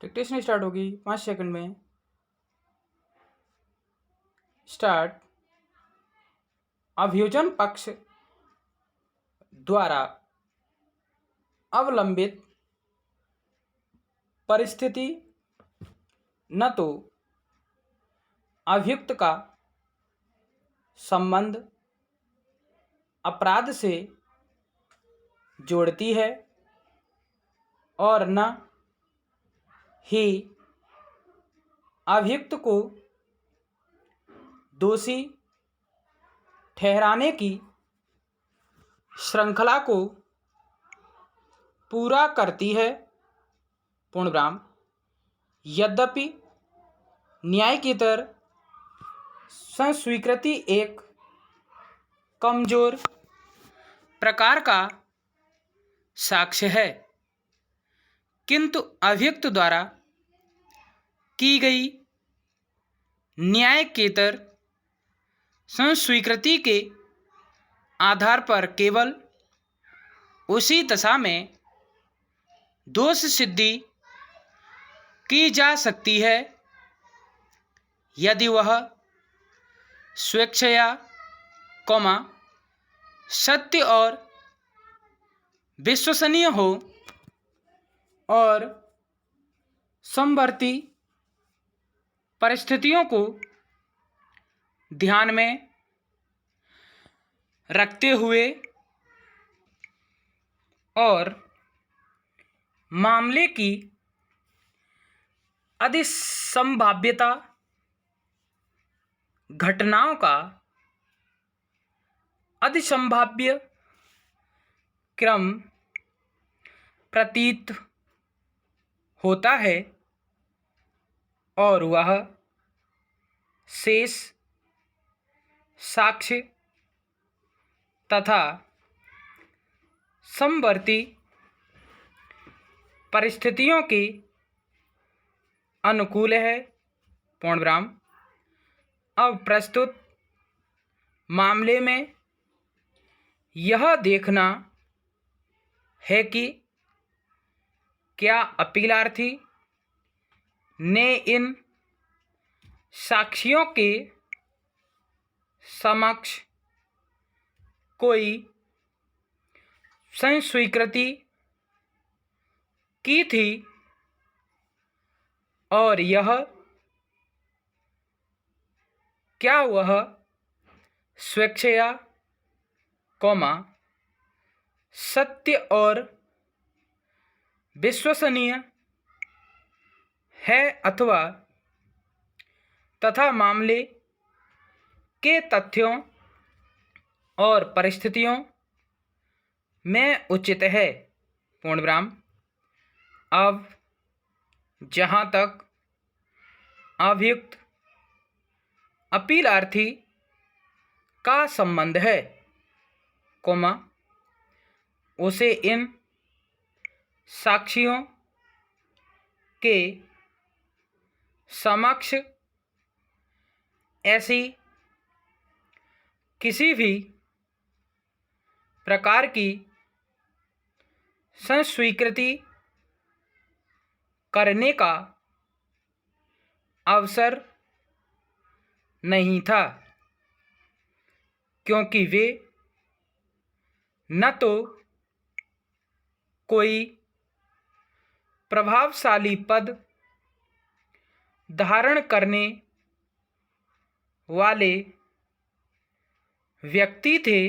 Dictation start होगी 5 second में। Start. अभियोजन पक्ष द्वारा अवलंबित परिस्थिति न तो अभियुक्त का संबंध अपराध से जोड़ती है और न ही अभियुक्त को दोषी ठहराने की श्रृंखला को पूरा करती है। पूर्णविराम। यद्यपि न्यायिकेतर संस्वीकृति एक कमजोर प्रकार का साक्ष्य है, किंतु अभियुक्त द्वारा की गई न्यायिकेतर संस्वीकृति के आधार पर केवल उसी दशा में दोष सिद्धि की जा सकती है यदि वह स्वेच्छया सत्य और विश्वसनीय हो और समवर्ती परिस्थितियों को ध्यान में रखते हुए और मामले की अधिसंभाव्यता घटनाओं का अधिसंभाव्य क्रम प्रतीत होता है और वह शेष साक्ष्य तथा समवर्ती परिस्थितियों के अनुकूल है। पूर्णविराम। अब प्रस्तुत मामले में यह देखना है कि क्या अपीलार्थी ने इन साक्षियों के समक्ष कोई संस्वीकृति की थी और यह क्या वह स्वेच्छया सत्य और विश्वसनीय है अथवा तथा मामले के तथ्यों और परिस्थितियों में उचित है। पूर्णविराम। अब जहाँ तक अभियुक्त अपीलार्थी का संबंध है, उसे इन साक्षियों के समक्ष ऐसी किसी भी प्रकार की संस्वीकृति करने का अवसर नहीं था, क्योंकि वे न तो कोई प्रभावशाली पद धारण करने वाले व्यक्ति थे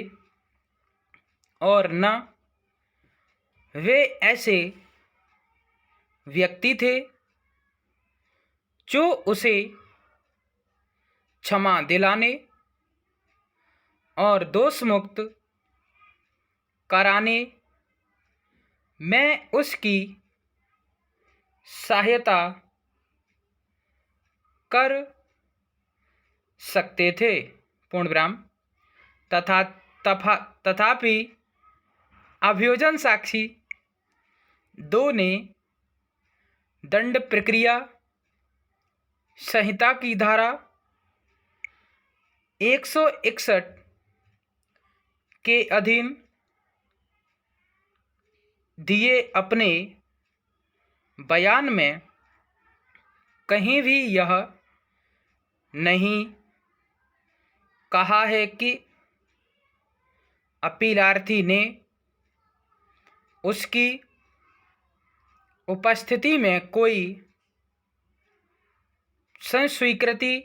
और न वे ऐसे व्यक्ति थे जो उसे क्षमा दिलाने और दोषमुक्त कराने में उसकी सहायता कर सकते थे। पूर्णविराम। तथापि अभियोजन साक्षी 2 ने दंड प्रक्रिया संहिता की धारा 161 के अधीन दिए अपने बयान में कहीं भी यह नहीं कहा है कि अपीलार्थी ने उसकी उपस्थिति में कोई संस्वीकृति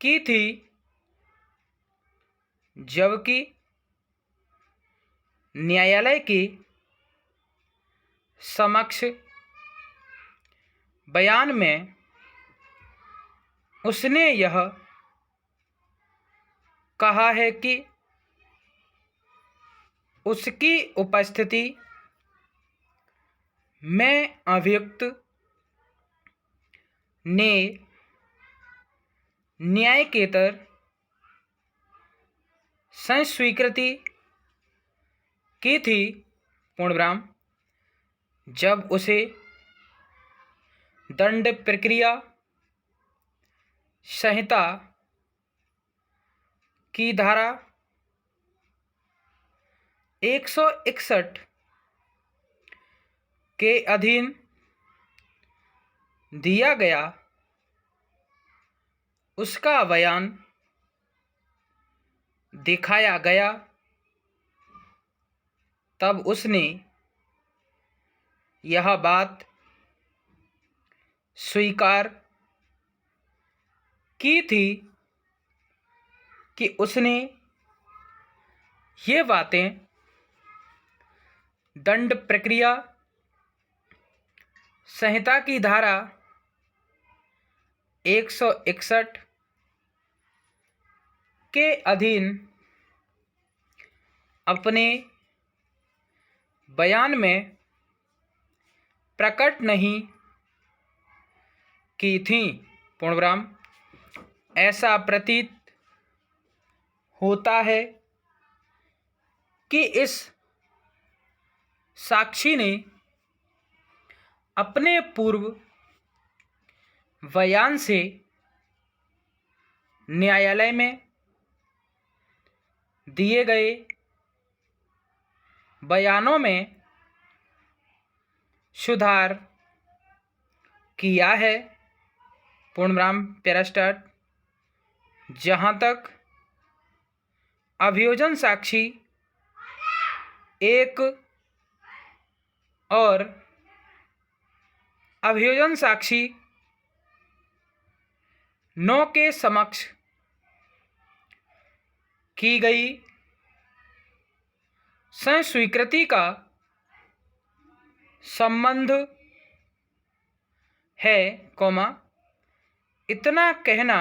की थी, जबकि न्यायालय के समक्ष बयान में उसने यह कहा है कि उसकी उपस्थिति में अभियुक्त ने न्यायकेतर संस्वीकृति की थी, पूर्णविराम, जब उसे दंड प्रक्रिया संहिता की धारा 161 के अधीन दिया गया उसका बयान दिखाया गया, तब उसने यह बात स्वीकार की थी कि उसने ये बातें दंड प्रक्रिया संहिता की धारा 161 के अधीन अपने बयान में प्रकट नहीं की थी, पूर्णविराम। ऐसा प्रतीत होता है कि इस साक्षी ने अपने पूर्व बयान से न्यायालय में दिए गए बयानों में सुधार किया है, पूर्णविराम पैरास्टार्ट। जहाँ तक अभियोजन साक्षी 1 और अभियोजन साक्षी 9 के समक्ष की गई संस्वीकृति का संबंध है, इतना कहना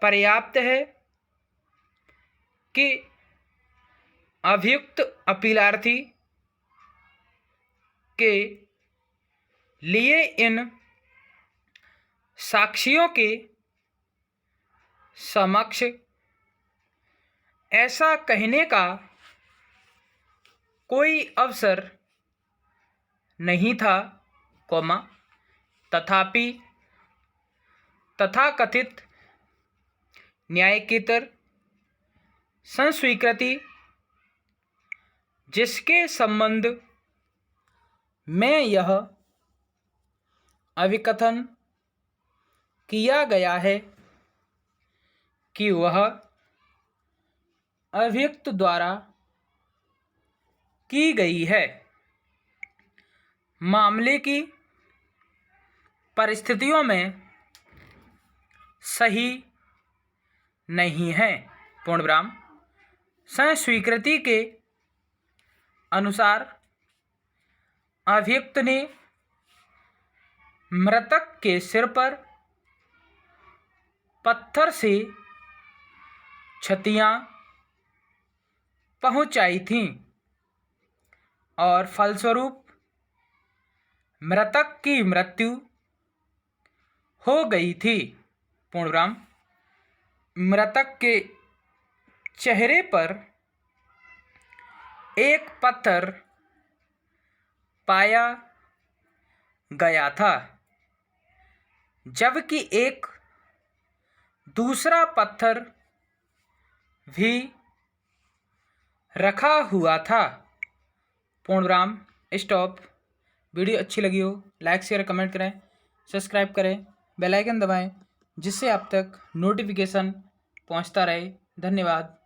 पर्याप्त है कि अभियुक्त अपीलार्थी के लिए इन साक्षियों के समक्ष ऐसा कहने का कोई अवसर नहीं था, तथापि तथाकथित न्यायकेतर संस्वीकृति जिसके संबंध में यह अभिकथन किया गया है कि वह अभियुक्त द्वारा की गई है, मामले की परिस्थितियों में सही नहीं है, पूर्णविराम। संस्वीकृति के अनुसार अभियुक्त ने मृतक के सिर पर पत्थर से क्षतियां पहुंचाई थीं और फलस्वरूप मृतक की मृत्यु हो गई थी, पूर्णविराम। मृतक के चेहरे पर एक पत्थर पाया गया था, जबकि एक दूसरा पत्थर भी रखा हुआ था, पूर्णविराम स्टॉप। वीडियो अच्छी लगी हो लाइक शेयर कमेंट करें, सब्सक्राइब करें, बेल आइकन दबाएं जिससे आप तक नोटिफिकेशन पहुंचता रहे। धन्यवाद।